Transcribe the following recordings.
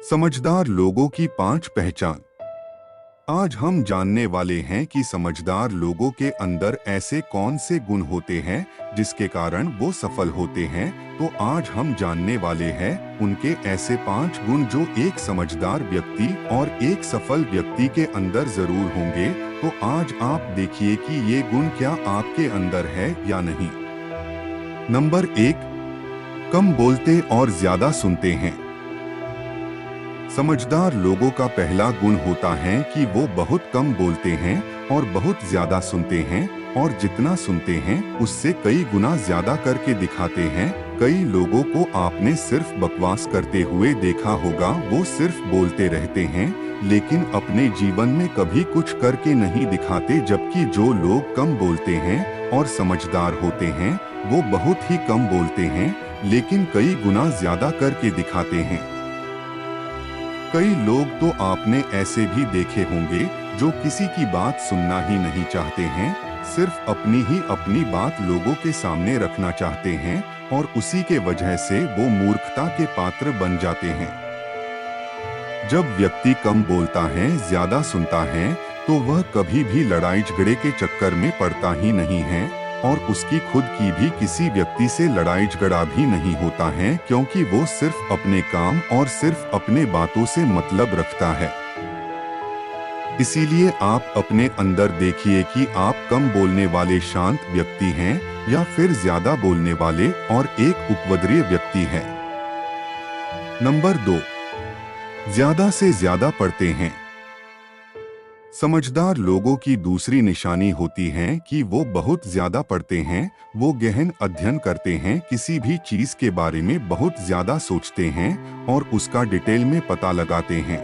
समझदार लोगों की 5 पहचान। आज हम जानने वाले हैं कि समझदार लोगों के अंदर ऐसे कौन से गुण होते हैं जिसके कारण वो सफल होते हैं। तो आज हम जानने वाले हैं उनके ऐसे 5 गुण जो एक समझदार व्यक्ति और एक सफल व्यक्ति के अंदर जरूर होंगे। तो आज आप देखिए कि ये गुण क्या आपके अंदर है या नहीं। नंबर 1, कम बोलते और ज्यादा सुनते हैं। समझदार लोगों का पहला गुण होता है कि वो बहुत कम बोलते हैं और बहुत ज्यादा सुनते हैं, और जितना सुनते हैं उससे कई गुना ज्यादा करके दिखाते हैं। कई लोगों को आपने सिर्फ बकवास करते हुए देखा होगा, वो सिर्फ बोलते रहते हैं लेकिन अपने जीवन में कभी कुछ करके नहीं दिखाते। जबकि जो लोग कम बोलते हैं और समझदार होते हैं वो बहुत ही कम बोलते हैं लेकिन कई गुना ज्यादा करके दिखाते हैं। कई लोग तो आपने ऐसे भी देखे होंगे जो किसी की बात सुनना ही नहीं चाहते हैं, सिर्फ अपनी बात लोगों के सामने रखना चाहते हैं और उसी के वजह से वो मूर्खता के पात्र बन जाते हैं। जब व्यक्ति कम बोलता है, ज्यादा सुनता है, तो वह कभी भी लड़ाई झगड़े के चक्कर में पड़ता ही नहीं है और उसकी खुद की भी किसी व्यक्ति से लड़ाई झगड़ा भी नहीं होता है, क्योंकि वो सिर्फ अपने काम और सिर्फ अपने बातों से मतलब रखता है। इसीलिए आप अपने अंदर देखिए कि आप कम बोलने वाले शांत व्यक्ति हैं या फिर ज्यादा बोलने वाले और एक उपद्रवी व्यक्ति हैं। नंबर 2, ज्यादा से ज्यादा पढ़ते हैं। समझदार लोगों की दूसरी निशानी होती है कि वो बहुत ज्यादा पढ़ते हैं। वो गहन अध्ययन करते हैं, किसी भी चीज के बारे में बहुत ज्यादा सोचते हैं और उसका डिटेल में पता लगाते हैं।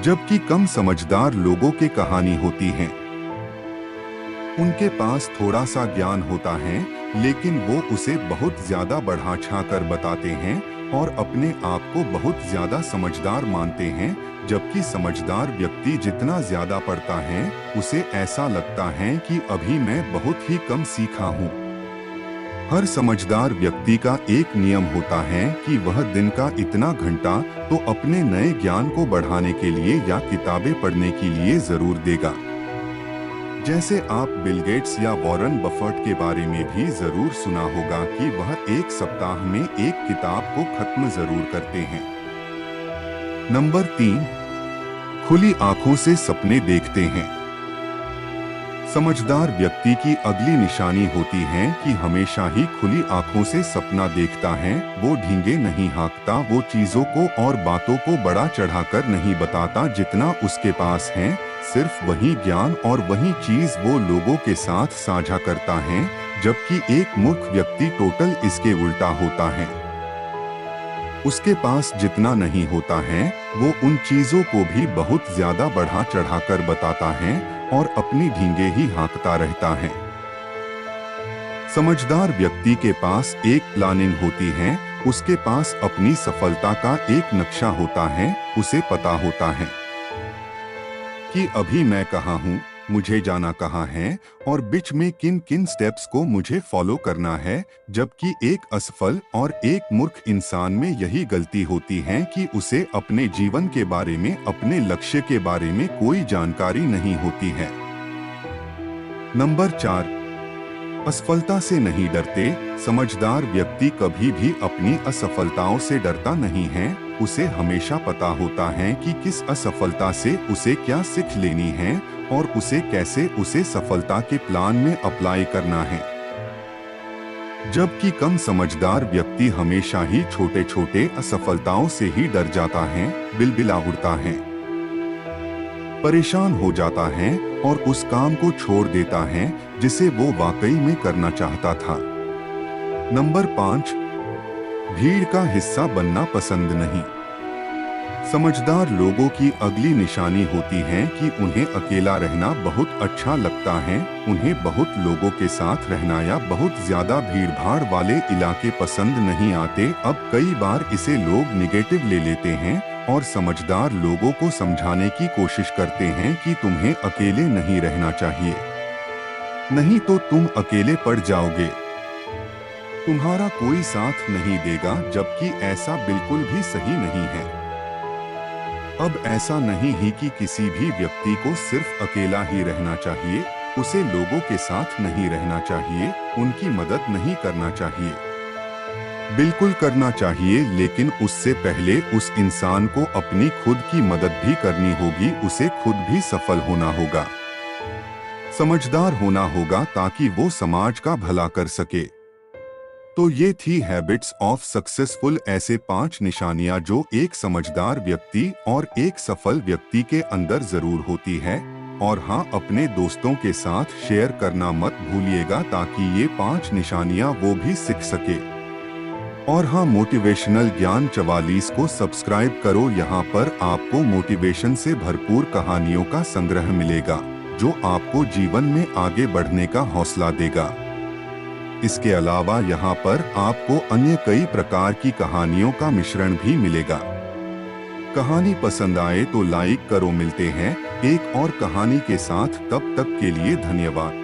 जबकि कम समझदार लोगों की कहानी होती है, उनके पास थोड़ा सा ज्ञान होता है लेकिन वो उसे बहुत ज्यादा बढ़ा चढ़ाकर बताते हैं और अपने आप को बहुत ज्यादा समझदार मानते हैं। जबकि समझदार व्यक्ति जितना ज्यादा पढ़ता है उसे ऐसा लगता है कि अभी मैं बहुत ही कम सीखा हूँ। हर समझदार व्यक्ति का एक नियम होता है कि वह दिन का इतना घंटा तो अपने नए ज्ञान को बढ़ाने के लिए या किताबें पढ़ने के लिए जरूर देगा। जैसे आप बिल गेट्स या वॉरेन बफेट के बारे में भी जरूर सुना होगा कि वह एक सप्ताह में एक किताब को खत्म जरूर करते हैं। नंबर 3, खुली आंखों से सपने देखते हैं। समझदार व्यक्ति की अगली निशानी होती है कि हमेशा ही खुली आंखों से सपना देखता है। वो ढींगे नहीं हाँकता, वो चीजों को और बातों को बड़ा चढ़ाकर नहीं बताता जितना उसके पास है। सिर्फ वही ज्ञान और वही चीज वो लोगों के साथ साझा करता है। जबकि एक मूर्ख व्यक्ति टोटल इसके उल्टा होता है। उसके पास जितना नहीं होता है वो उन चीजों को भी बहुत ज्यादा बढ़ा चढ़ाकर बताता है और अपनी ढींगे ही हाँकता रहता है। समझदार व्यक्ति के पास एक प्लानिंग होती है, उसके पास अपनी सफलता का एक नक्शा होता है। उसे पता होता है कि अभी मैं कहाँ हूँ, मुझे जाना कहाँ है और बीच में किन किन स्टेप्स को मुझे फॉलो करना है। जबकि एक असफल और एक मूर्ख इंसान में यही गलती होती है कि उसे अपने जीवन के बारे में, अपने लक्ष्य के बारे में कोई जानकारी नहीं होती है। नंबर 4, असफलता से नहीं डरते। समझदार व्यक्ति कभी भी अपनी असफलताओं से डरता नहीं है। उसे हमेशा पता होता है कि किस असफलता से उसे क्या सीख लेनी है और उसे कैसे उसे सफलता के प्लान में अप्लाई करना है। जबकि कम समझदार व्यक्ति हमेशा ही छोटे छोटे असफलताओं से ही डर जाता है, बिलबिला उड़ता है, परेशान हो जाता है और उस काम को छोड़ देता है जिसे वो वाकई में करना चाहता था। नंबर 5, भीड़ का हिस्सा बनना पसंद नहीं। समझदार लोगों की अगली निशानी होती है कि उन्हें अकेला रहना बहुत अच्छा लगता है। उन्हें बहुत लोगों के साथ रहना या बहुत ज्यादा भीड़भाड़ वाले इलाके पसंद नहीं आते। अब कई बार इसे लोग निगेटिव ले लेते हैं और समझदार लोगों को समझाने की कोशिश करते हैं कि तुम्हें अकेले नहीं रहना चाहिए, नहीं तो तुम अकेले पड़ जाओगे। तुम्हारा कोई साथ नहीं देगा, जबकि ऐसा बिल्कुल भी सही नहीं है। अब ऐसा नहीं ही कि किसी भी व्यक्ति को सिर्फ अकेला ही रहना चाहिए, उसे लोगों के साथ नहीं रहना चाहिए, उनकी मदद नहीं करना चाहिए। बिल्कुल करना चाहिए, लेकिन उससे पहले उस इंसान को अपनी खुद की मदद भी करनी होगी, उसे खुद भी सफल होना होगा, समझदार होना होगा, ताकि वो समाज का भला कर सके। तो ये थी हैबिट्स ऑफ सक्सेसफुल, ऐसे 5 निशानियां जो एक समझदार व्यक्ति और एक सफल व्यक्ति के अंदर जरूर होती है। और हाँ, अपने दोस्तों के साथ शेयर करना मत भूलिएगा, ताकि ये 5 निशानियां वो भी सीख सके। और हाँ, मोटिवेशनल ज्ञान 44 को सब्सक्राइब करो, यहाँ पर आपको मोटिवेशन से भरपूर कहानियों का संग्रह मिलेगा, जो आपको जीवन में आगे बढ़ने का हौसला देगा। इसके अलावा यहाँ पर आपको अन्य कई प्रकार की कहानियों का मिश्रण भी मिलेगा। कहानी पसंद आए तो लाइक करो। मिलते हैं एक और कहानी के साथ, तब तक के लिए धन्यवाद।